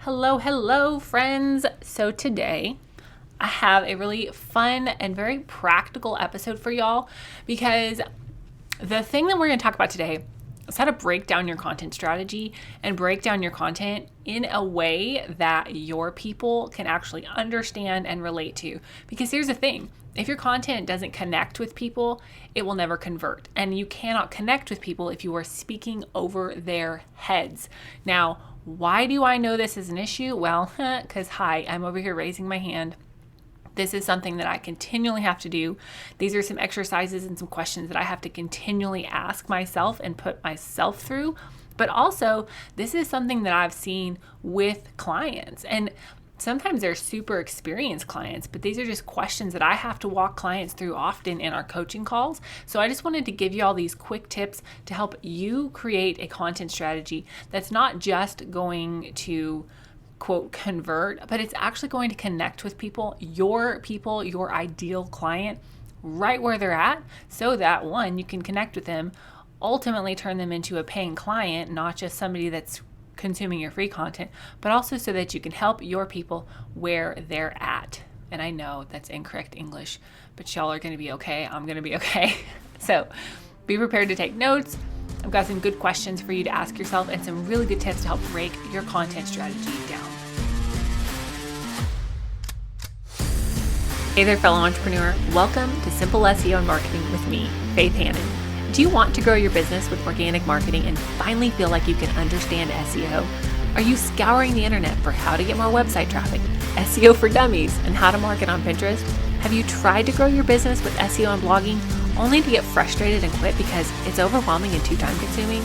Hello, friends. So today I have a really fun and very practical episode for y'all because the thing that we're going to talk about today is how to break down your content strategy and break down your content in a way that your people can actually understand and relate to. Because here's the thing. If your content doesn't connect with people, it will never convert. And you cannot connect with people if you are speaking over their heads. Now, why do I know this is an issue? Well, because I'm over here raising my hand. This is something that I continually have to do. These are some exercises and some questions that I have to continually ask myself and put myself through. But also, this is something that I've seen with clients. And sometimes they're super experienced clients, but these are just questions that I have to walk clients through often in our coaching calls. So I just wanted to give you all these quick tips to help you create a content strategy that's not just going to quote convert, but it's actually going to connect with people, your ideal client, right where they're at, so that one, you can connect with them, ultimately turn them into a paying client, not just somebody that's consuming your free content, but also so that you can help your people where they're at. And I know that's incorrect English, but y'all are going to be okay. I'm going to be okay. So be prepared to take notes. I've got some good questions for you to ask yourself and some really good tips to help break your content strategy down. Hey there, fellow entrepreneur. Welcome to Simple SEO and Marketing with me, Faith Hannon. Do you want to grow your business with organic marketing and finally feel like you can understand SEO? Are you scouring the internet for how to get more website traffic, SEO for dummies, and how to market on Pinterest? Have you tried to grow your business with SEO and blogging only to get frustrated and quit because it's overwhelming and too time consuming?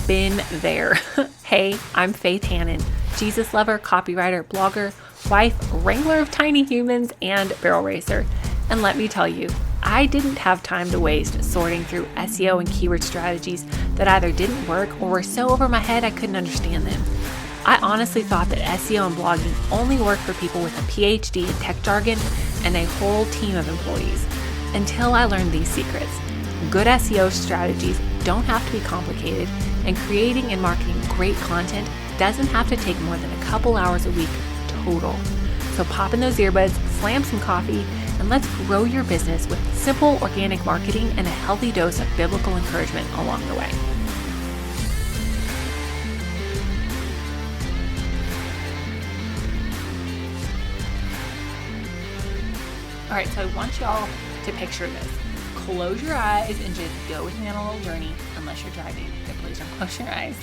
Been there. Hey, I'm Faith Hannon, Jesus lover, copywriter, blogger, wife, wrangler of tiny humans, and barrel racer. And let me tell you, I didn't have time to waste sorting through SEO and keyword strategies that either didn't work or were so over my head I couldn't understand them. I honestly thought that SEO and blogging only worked for people with a PhD in tech jargon and a whole team of employees, until I learned these secrets. Good SEO strategies don't have to be complicated, and creating and marketing great content doesn't have to take more than a couple hours a week total. So pop in those earbuds, slam some coffee, and let's grow your business with simple organic marketing and a healthy dose of biblical encouragement along the way. All right, so I want y'all to picture this. Close your eyes and just go with me on a little journey, unless you're driving. Okay, please don't close your eyes.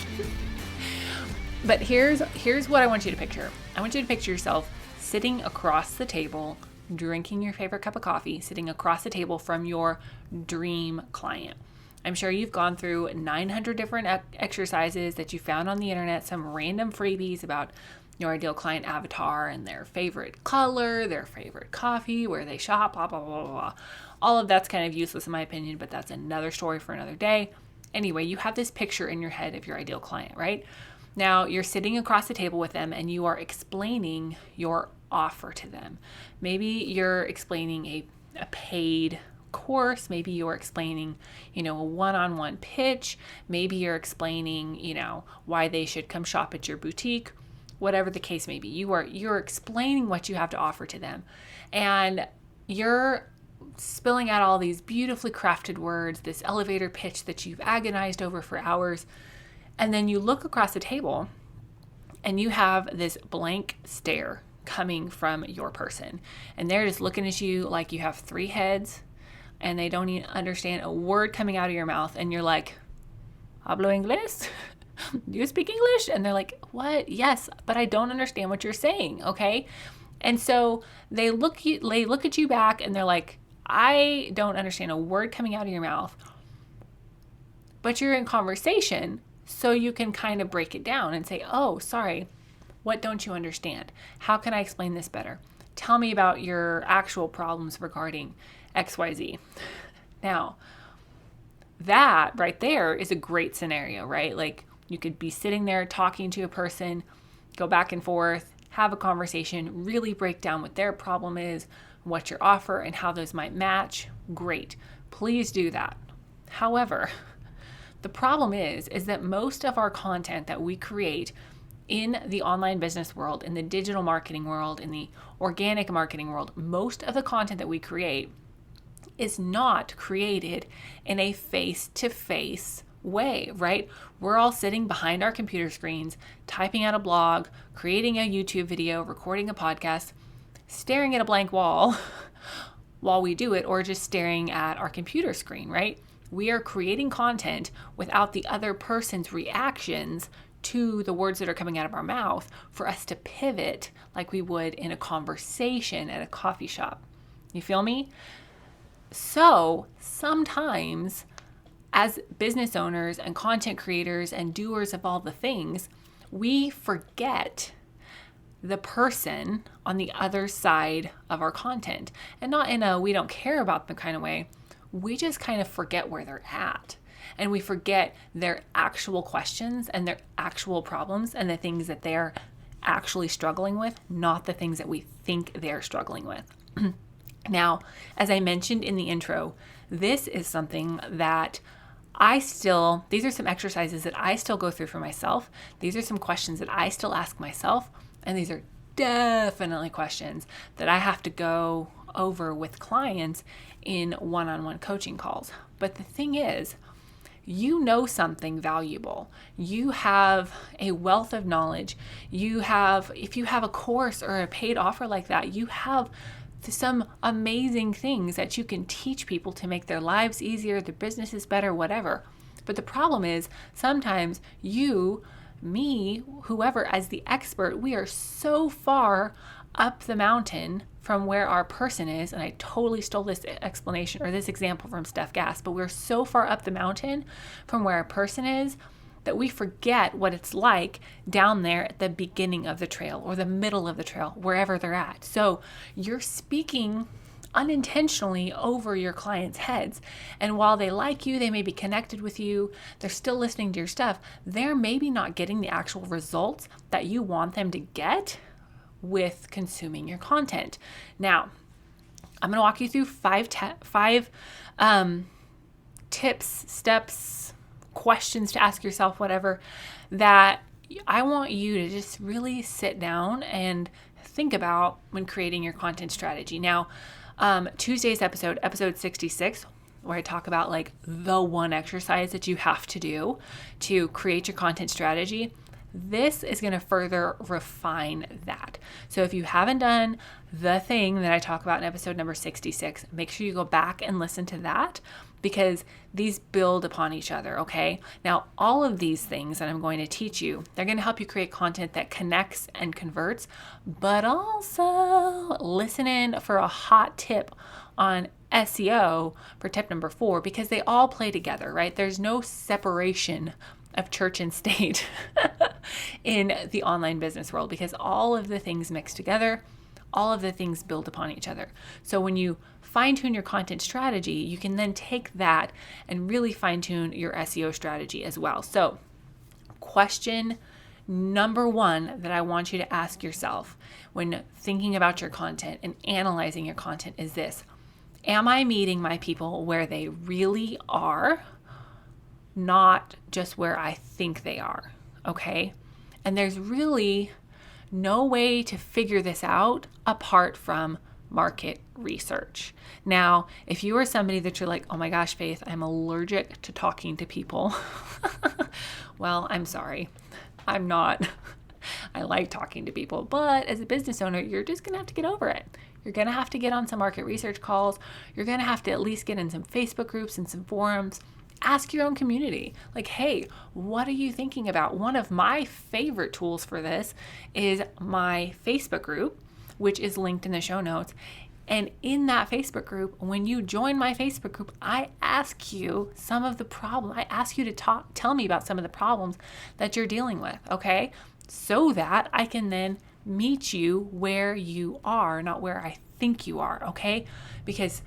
But here's what I want you to picture. I want you to picture yourself sitting across the table, drinking your favorite cup of coffee, sitting across the table from your dream client. I'm sure you've gone through 900 different exercises that you found on the internet, some random freebies about your ideal client avatar and their favorite color, their favorite coffee, where they shop, blah, blah, blah, blah. All of that's kind of useless in my opinion, but that's another story for another day. Anyway, you have this picture in your head of your ideal client, right? Now you're sitting across the table with them and you are explaining your offer to them. Maybe you're explaining a paid course. Maybe you're explaining, a one-on-one pitch. Maybe you're explaining, why they should come shop at your boutique. Whatever the case may be, you're explaining what you have to offer to them, and you're spilling out all these beautifully crafted words, this elevator pitch that you've agonized over for hours, and then you look across the table and you have this blank stare coming from your person, and they're just looking at you like you have three heads and they don't even understand a word coming out of your mouth, and you're like, hablo inglés? Do you speak English? And they're like, what? Yes, but I don't understand what you're saying, okay? And so they look at you back and they're like, I don't understand a word coming out of your mouth. But you're in conversation, so you can kind of break it down and say, oh, sorry, what don't you understand? How can I explain this better? Tell me about your actual problems regarding XYZ. Now, that right there is a great scenario, right? Like, you could be sitting there talking to a person, go back and forth, have a conversation, really break down what their problem is, what your offer, and how those might match. Great. Please do that. However, the problem is that most of our content that we create in the online business world, in the digital marketing world, in the organic marketing world, most of the content that we create is not created in a face-to-face way, right? We're all sitting behind our computer screens, typing out a blog, creating a YouTube video, recording a podcast, staring at a blank wall while we do it, or just staring at our computer screen, right? We are creating content without the other person's reactions to the words that are coming out of our mouth for us to pivot like we would in a conversation at a coffee shop. You feel me? So sometimes as business owners and content creators and doers of all the things, we forget the person on the other side of our content, and not in a we don't care about them kind of way. We just kind of forget where they're at, and we forget their actual questions and their actual problems and the things that they're actually struggling with, not the things that we think they're struggling with. Now, as I mentioned in the intro, this is something that these are some exercises that I still go through for myself. These are some questions that I still ask myself. And these are definitely questions that I have to go over with clients in one-on-one coaching calls. But the thing is, you know something valuable. You have a wealth of knowledge. If you have a course or a paid offer like that, you have some amazing things that you can teach people to make their lives easier, their businesses better, whatever. But the problem is sometimes me, whoever, as the expert, we are so far up the mountain from where our person is, and I totally stole this explanation or this example from Steph Gass, but we're so far up the mountain from where our person is that we forget what it's like down there at the beginning of the trail or the middle of the trail, wherever they're at. So you're speaking unintentionally over your clients' heads. And while they like you, they may be connected with you, they're still listening to your stuff, they're maybe not getting the actual results that you want them to get with consuming your content. Now, I'm going to walk you through five tips, steps, questions to ask yourself, whatever, that I want you to just really sit down and think about when creating your content strategy. Now, Tuesday's episode 66, where I talk about like the one exercise that you have to do to create your content strategy. This is going to further refine that. So if you haven't done the thing that I talk about in episode number 66, make sure you go back and listen to that, because these build upon each other, okay? Now, all of these things that I'm going to teach you, they're going to help you create content that connects and converts, but also listen in for a hot tip on SEO for tip number 4, because they all play together, right? There's no separation of church and state in the online business world, because all of the things mix together, all of the things build upon each other. So when you fine-tune your content strategy, you can then take that and really fine-tune your SEO strategy as well. So question number 1 that I want you to ask yourself when thinking about your content and analyzing your content is this: am I meeting my people where they really are, not just where I think they are? Okay? And there's really no way to figure this out apart from market research. Now, if you are somebody that you're like, oh my gosh, Faith, I'm allergic to talking to people. Well, I'm sorry. I'm not. I like talking to people, but as a business owner, you're just going to have to get over it. You're going to have to get on some market research calls. You're going to have to at least get in some Facebook groups and some forums. Ask your own community, like, hey, what are you thinking about? One of my favorite tools for this is my Facebook group, which is linked in the show notes. And in that Facebook group, when you join my Facebook group, I ask you some of the problems. I ask you to tell me about some of the problems that you're dealing with, okay? So that I can then meet you where you are, not where I think you are, okay? Because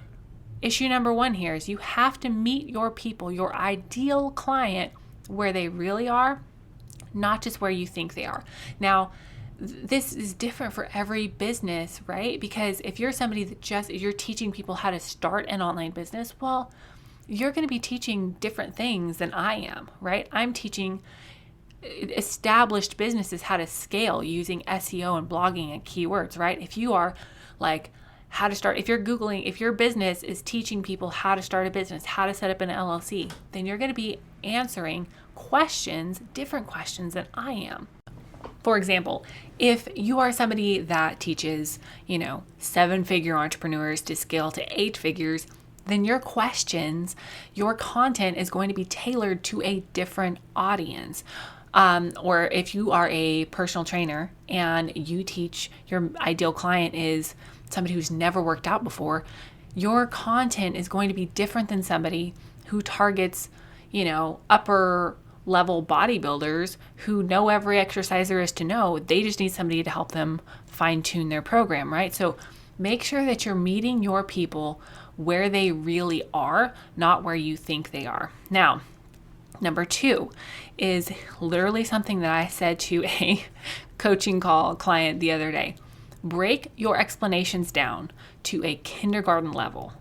issue number 1 here is you have to meet your people, your ideal client, where they really are, not just where you think they are. Now, this is different for every business, right? Because if you're somebody that you're teaching people how to start an online business, well, you're going to be teaching different things than I am, right? I'm teaching established businesses how to scale using SEO and blogging and keywords, right? If you are like how to start, if you're Googling, if your business is teaching people how to start a business, how to set up an LLC, then you're going to be answering questions, different questions than I am. For example, if you are somebody that teaches, 7-figure entrepreneurs to scale to 8 figures, then your questions, your content is going to be tailored to a different audience. Or if you are a personal trainer and you teach, your ideal client is somebody who's never worked out before, your content is going to be different than somebody who targets, upper level bodybuilders who know every exercise there is to know. They just need somebody to help them fine tune their program, right? So make sure that you're meeting your people where they really are, not where you think they are. Now, number 2 is literally something that I said to a coaching call client the other day. Break your explanations down to a kindergarten level,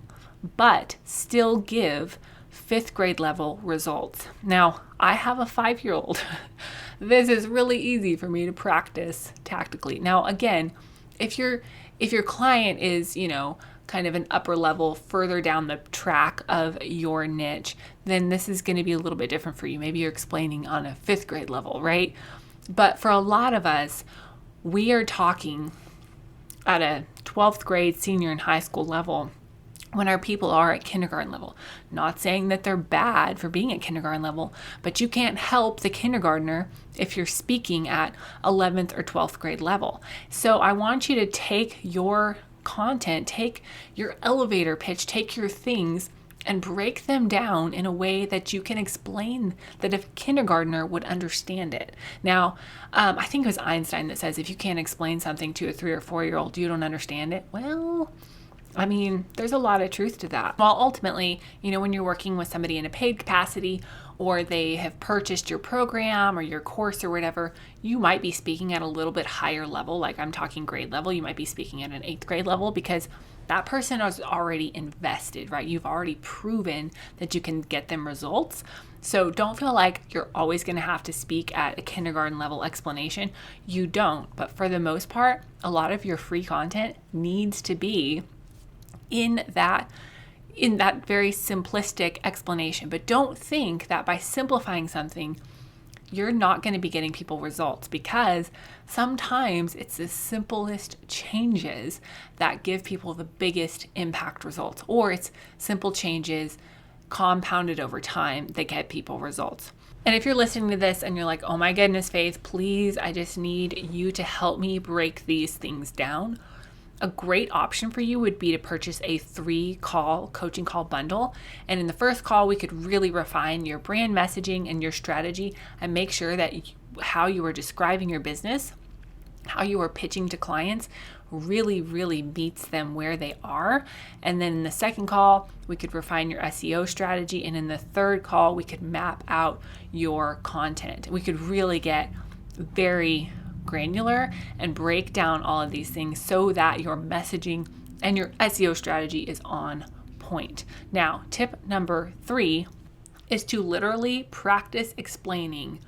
but still give 5th grade level results. Now, I have a 5-year-old. This is really easy for me to practice tactically. Now, again, if your client is, kind of an upper level further down the track of your niche, then this is going to be a little bit different for you. Maybe you're explaining on a 5th grade level, right? But for a lot of us, we are talking at a 12th grade, senior and high school level when our people are at kindergarten level. Not saying that they're bad for being at kindergarten level, but you can't help the kindergartner if you're speaking at 11th or 12th grade level. So I want you to take your content, take your elevator pitch, take your things and break them down in a way that you can explain that a kindergartner would understand it. Now, I think it was Einstein that says if you can't explain something to a 3 or 4-year-old, you don't understand it. Well, there's a lot of truth to that. Well, ultimately, when you're working with somebody in a paid capacity or they have purchased your program or your course or whatever, you might be speaking at a little bit higher level. Like I'm talking grade level. You might be speaking at an 8th grade level because that person is already invested, right? You've already proven that you can get them results. So don't feel like you're always going to have to speak at a kindergarten level explanation. You don't. But for the most part, a lot of your free content needs to be in that very simplistic explanation. But don't think that by simplifying something, you're not going to be getting people results, because sometimes it's the simplest changes that give people the biggest impact results, or it's simple changes compounded over time that get people results. And if you're listening to this and you're like, oh my goodness, Faith, please, I just need you to help me break these things down. A great option for you would be to purchase a 3-call coaching call bundle. And in the first call, we could really refine your brand messaging and your strategy and make sure that how you are describing your business, how you are pitching to clients really, really meets them where they are. And then in the second call, we could refine your SEO strategy. And in the third call, we could map out your content. We could really get very granular and break down all of these things so that your messaging and your SEO strategy is on point. Now, tip number 3 is to literally practice explaining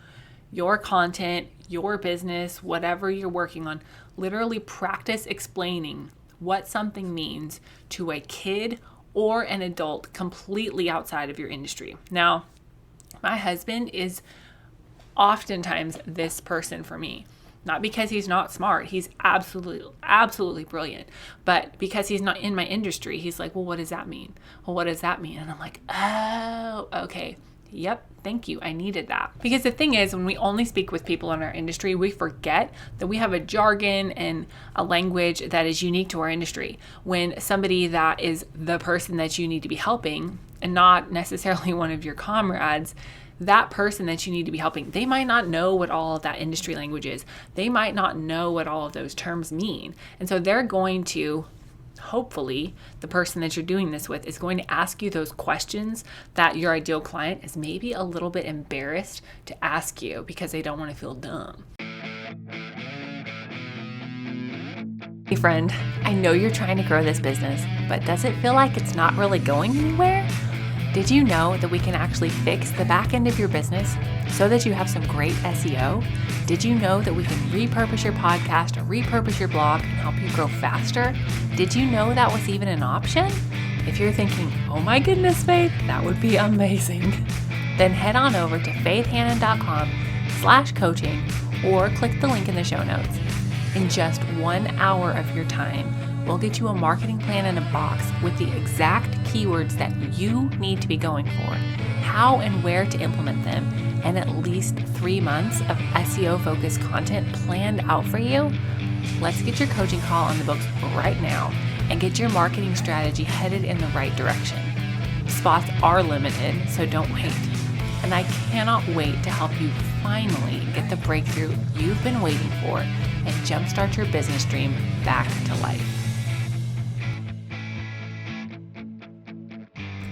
your content, your business, whatever you're working on. Literally practice explaining what something means to a kid or an adult completely outside of your industry. Now, my husband is oftentimes this person for me. Not because he's not smart. He's absolutely brilliant. But because he's not in my industry, he's like, well, what does that mean? Well, what does that mean? And I'm like, oh, okay. Yep. Thank you. I needed that. Because the thing is, when we only speak with people in our industry, we forget that we have a jargon and a language that is unique to our industry. When somebody that is the person that you need to be helping and not necessarily one of your comrades, that person that you need to be helping, they might not know what all of that industry language is. They might not know what all of those terms mean. And so they're going to, hopefully, the person that you're doing this with is going to ask you those questions that your ideal client is maybe a little bit embarrassed to ask you because they don't want to feel dumb. Hey friend, I know you're trying to grow this business, but does it feel like it's not really going anywhere? Did you know that we can actually fix the back end of your business so that you have some great SEO? Did you know that we can repurpose your podcast or repurpose your blog and help you grow faster? Did you know that was even an option? If you're thinking, oh my goodness, Faith, that would be amazing, then head on over to faithhannon.com/coaching or click the link in the show notes. In just 1 hour of your time, we'll get you a marketing plan in a box with the exact keywords that you need to be going for, how and where to implement them, and at least 3 months of SEO-focused content planned out for you. Let's get your coaching call on the books right now and get your marketing strategy headed in the right direction. Spots are limited, so don't wait. And I cannot wait to help you finally get the breakthrough you've been waiting for and jumpstart your business dream back to life.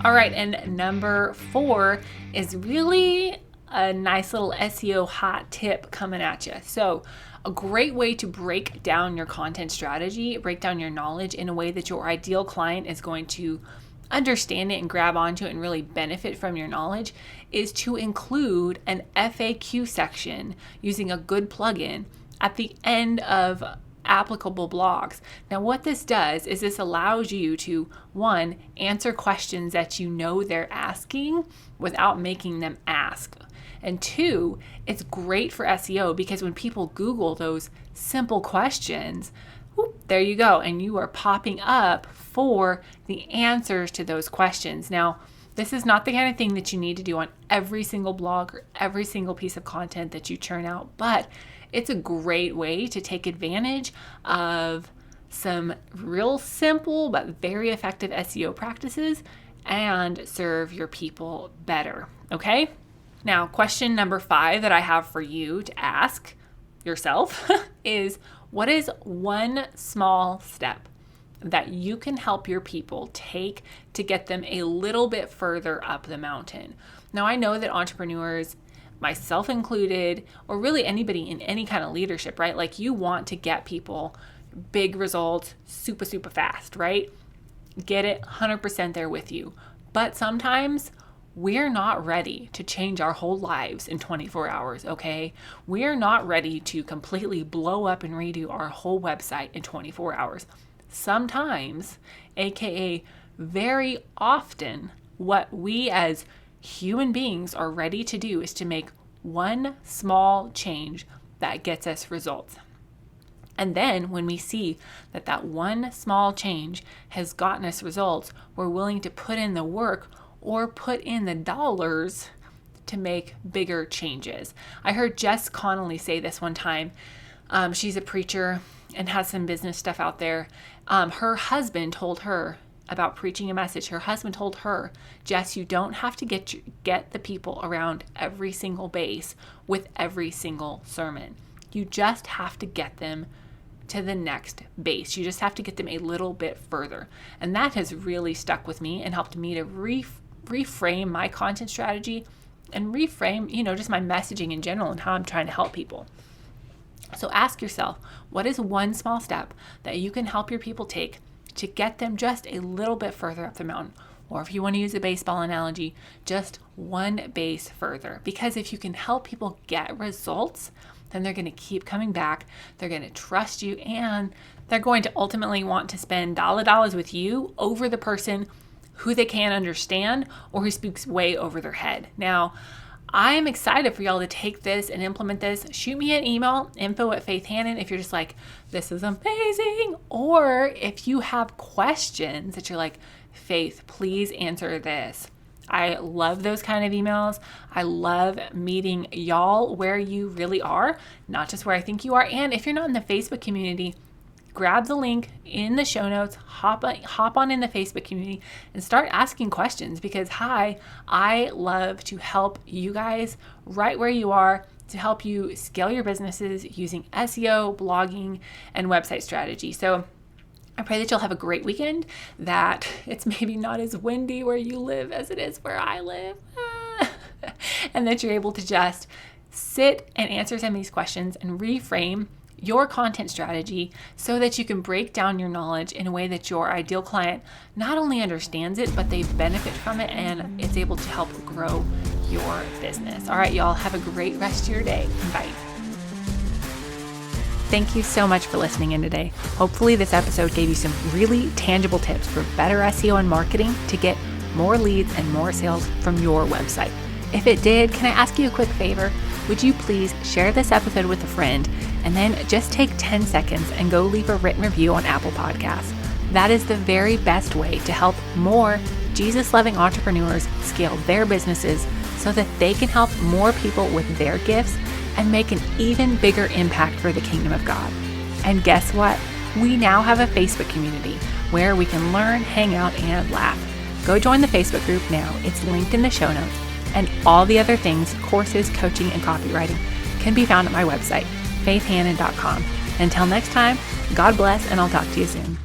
All right, and number 4 is really a nice little SEO hot tip coming at you. So a great way to break down your content strategy, break down your knowledge in a way that your ideal client is going to understand it and grab onto it and really benefit from your knowledge is to include an FAQ section using a good plugin at the end of applicable blogs. Now, what this does is this allows you to, 1, answer questions that you know they're asking without making them ask. And 2, it's great for SEO because when people Google those simple questions, whoop, there you go, and you are popping up for the answers to those questions. Now, this is not the kind of thing that you need to do on every single blog or every single piece of content that you churn out, but it's a great way to take advantage of some real simple but very effective SEO practices and serve your people better, okay? Now, question number 5 that I have for you to ask yourself is, what is one small step that you can help your people take to get them a little bit further up the mountain? Now, I know that entrepreneurs, myself included, or really anybody in any kind of leadership, right? Like, you want to get people big results super, super fast, right? Get it 100% there with you. But sometimes we're not ready to change our whole lives in 24 hours, okay? We're not ready to completely blow up and redo our whole website in 24 hours. Sometimes, aka very often, what we as human beings are ready to do is to make one small change that gets us results. And then when we see that that one small change has gotten us results, we're willing to put in the work or put in the dollars to make bigger changes. I heard Jess Connolly say this one time. She's a preacher and has some business stuff out there. Her husband told her about preaching a message. Her husband told her, Jess, you don't have to get the people around every single base with every single sermon. You just have to get them to the next base. You just have to get them a little bit further. And that has really stuck with me and helped me to reframe my content strategy and reframe, just my messaging in general and how I'm trying to help people. So ask yourself, what is one small step that you can help your people take to get them just a little bit further up the mountain? Or if you want to use a baseball analogy, just one base further. Because if you can help people get results, then they're going to keep coming back, they're going to trust you, and they're going to ultimately want to spend dollars with you over the person who they can't understand or who speaks way over their head. Now, I'm excited for y'all to take this and implement this. Shoot me an email, info@faithhannon, if you're just like, this is amazing. Or if you have questions that you're like, Faith, please answer this. I love those kind of emails. I love meeting y'all where you really are, not just where I think you are. And if you're not in the Facebook community, grab the link in the show notes, hop on in the Facebook community and start asking questions, because I love to help you guys right where you are to help you scale your businesses using SEO, blogging, and website strategy. So I pray that you'll have a great weekend, that it's maybe not as windy where you live as it is where I live, and that you're able to just sit and answer some of these questions and reframe your content strategy so that you can break down your knowledge in a way that your ideal client not only understands it, but they benefit from it and it's able to help grow your business. All right, y'all, have a great rest of your day. Bye. Thank you so much for listening in today. Hopefully this episode gave you some really tangible tips for better SEO and marketing to get more leads and more sales from your website. If it did, can I ask you a quick favor? Would you please share this episode with a friend and then just take 10 seconds and go leave a written review on Apple Podcasts. That is the very best way to help more Jesus-loving entrepreneurs scale their businesses so that they can help more people with their gifts and make an even bigger impact for the kingdom of God. And guess what? We now have a Facebook community where we can learn, hang out, and laugh. Go join the Facebook group now. It's linked in the show notes. And all the other things, courses, coaching, and copywriting can be found at my website, faithhannon.com. Until next time, God bless, and I'll talk to you soon.